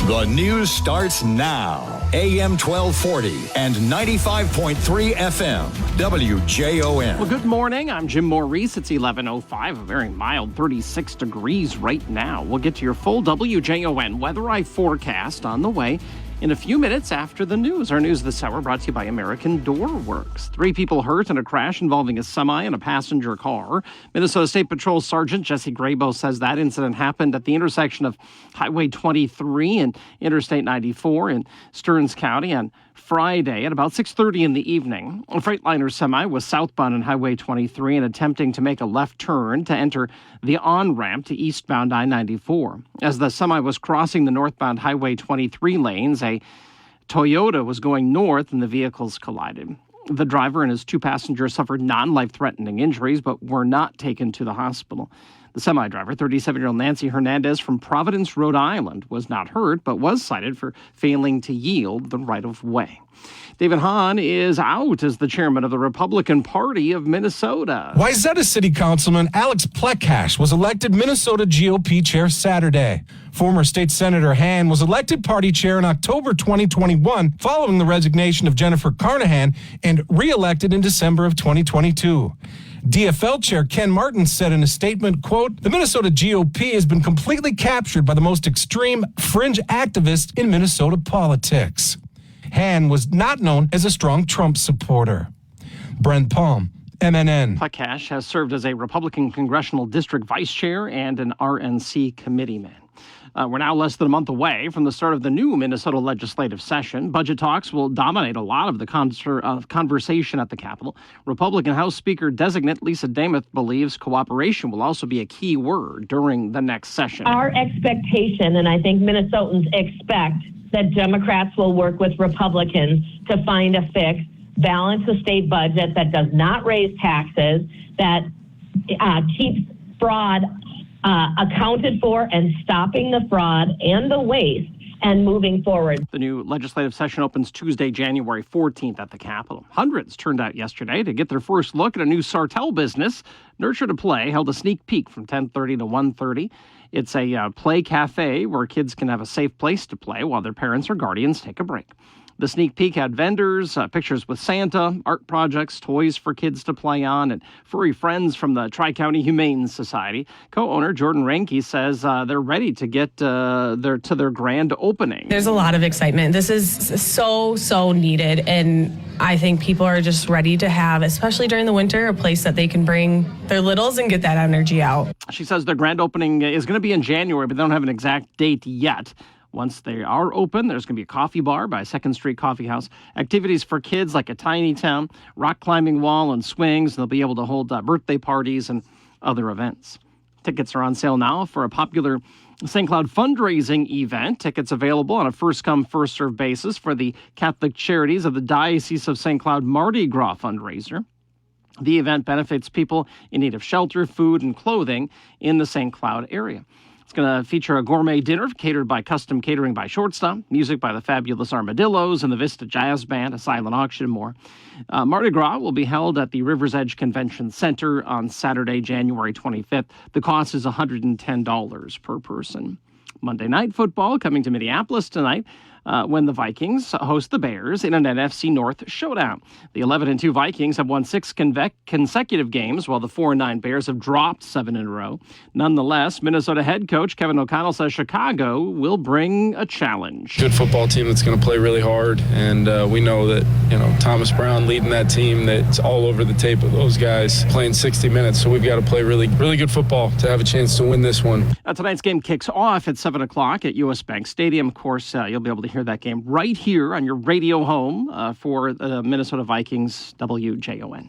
The news starts now. AM 1240 and 95.3 FM. WJON. Well, good morning. I'm Jim Maurice. It's 11:05, a very mild 36 degrees right now. We'll get to your full WJON weather eye forecast on the way in a few minutes after the news. Our news this hour brought to you by American Door Works. 3 people hurt in a crash involving a semi and a passenger car. Minnesota State Patrol Sergeant Jesse Graybo says that incident happened at the intersection of Highway 23 and Interstate 94 in Stearns County on Friday at about 6:30 in the evening. A Freightliner semi was southbound on Highway 23 and attempting to make a left turn to enter the on-ramp to eastbound I-94. As the semi was crossing the northbound Highway 23 lanes, a Toyota was going north and the vehicles collided. The driver and his 2 passengers suffered non-life-threatening injuries but were not taken to the hospital. The semi-driver, 37-year-old Nancy Hernandez from Providence, Rhode Island, was not hurt but was cited for failing to yield the right-of-way. David Hahn is out as the chairman of the Republican Party of Minnesota. Wayzata City Councilman Alex Plekash was elected Minnesota GOP chair Saturday. Former State Senator Hahn was elected party chair in October 2021 following the resignation of Jennifer Carnahan and re-elected in December of 2022. DFL Chair Ken Martin said in a statement, quote, "The Minnesota GOP has been completely captured by the most extreme fringe activists in Minnesota politics." Hahn was not known as a strong Trump supporter. Brent Palm, MNN. Plekash has served as a Republican Congressional District Vice Chair and an RNC committeeman. We're now less than a month away from the start of the new Minnesota legislative session. Budget talks will dominate a lot of the conversation at the Capitol. Republican House Speaker-designate Lisa Demuth believes cooperation will also be a key word during the next session. Our expectation, and I think Minnesotans expect, that Democrats will work with Republicans to find a fix, balance the state budget that does not raise taxes, that keeps fraud accounted for and stopping the fraud and the waste and moving forward. The new legislative session opens Tuesday, January 14th at the Capitol. Hundreds turned out yesterday to get their first look at a new Sartell business. Nurture to Play held a sneak peek from 10:30 to 1:30. It's a play cafe where kids can have a safe place to play while their parents or guardians take a break. The sneak peek had vendors, pictures with Santa, art projects, toys for kids to play on, and furry friends from the Tri-County Humane Society. Co-owner Jordan Ranke says they're ready to get to their grand opening. There's a lot of excitement. This is so needed, and I think people are just ready to have, especially during the winter, a place that they can bring their littles and get that energy out. She says their grand opening is going to be in January, but they don't have an exact date yet. Once they are open, there's going to be a coffee bar by 2nd Street Coffee House, activities for kids like a tiny town, rock climbing wall and swings, and they'll be able to hold birthday parties and other events. Tickets are on sale now for a popular St. Cloud fundraising event. Tickets available on a first-come, first-served basis for the Catholic Charities of the Diocese of St. Cloud Mardi Gras fundraiser. The event benefits people in need of shelter, food, and clothing in the St. Cloud area. It's going to feature a gourmet dinner catered by Custom Catering by Shortstop, music by the Fabulous Armadillos and the Vista Jazz Band, a silent auction, and more. Mardi Gras will be held at the River's Edge Convention Center on Saturday, January 25th. The cost is $110 per person. Monday Night Football coming to Minneapolis tonight when the Vikings host the Bears in an NFC North showdown. The 11-2 Vikings have won 6 consecutive games, while the 4-9 Bears have dropped 7 in a row. Nonetheless, Minnesota head coach Kevin O'Connell says Chicago will bring a challenge. Good football team that's going to play really hard, and we know that Thomas Brown leading that team, that's all over the tape of those guys playing 60 minutes. So we've got to play really good football to have a chance to win this one. Tonight's game kicks off at 7 o'clock at U.S. Bank Stadium. Of course, you'll be able to hear that game right here on your radio home for the Minnesota Vikings, WJON.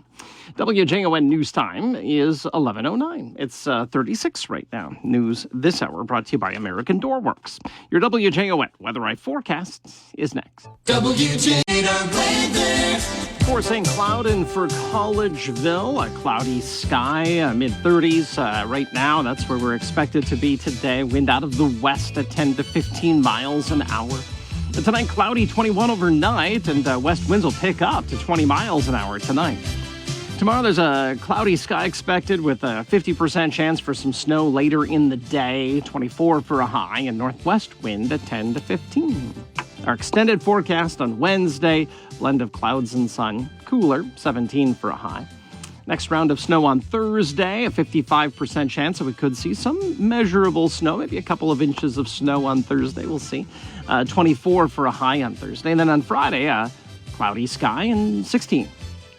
WJON News Time is 11:09. It's 36 right now. News this hour brought to you by American Door Works. Your WJON Weather Eye forecast is next. WJON weather. For St. Cloud and for Collegeville, a cloudy sky, mid-30s right now. That's where we're expected to be today. Wind out of the west at 10 to 15 miles an hour. Tonight, cloudy, 21 overnight, and west winds will pick up to 20 miles an hour tonight. Tomorrow there's a cloudy sky expected with a 50% chance for some snow later in the day, 24 for a high, and northwest wind at 10 to 15. Our extended forecast on Wednesday, blend of clouds and sun, cooler, 17 for a high. Next round of snow on Thursday, a 55% chance that we could see some measurable snow, maybe a couple of inches of snow on Thursday, we'll see. 24 for a high on Thursday. And then on Friday, cloudy sky and 16.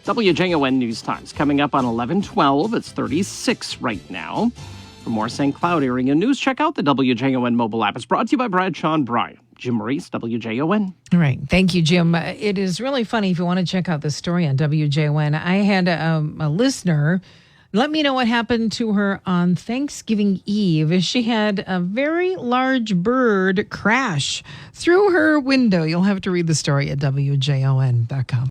WJON News Times coming up on 11:12. It's 36 right now. For more St. Cloud area news, check out the WJON mobile app. It's brought to you by Bradshaw and Bryan. Jim Maurice, WJON. All right. Thank you, Jim. It is really funny if you want to check out the story on WJON. I had a listener let me know what happened to her on Thanksgiving Eve. She had a very large bird crash through her window. You'll have to read the story at WJON.com.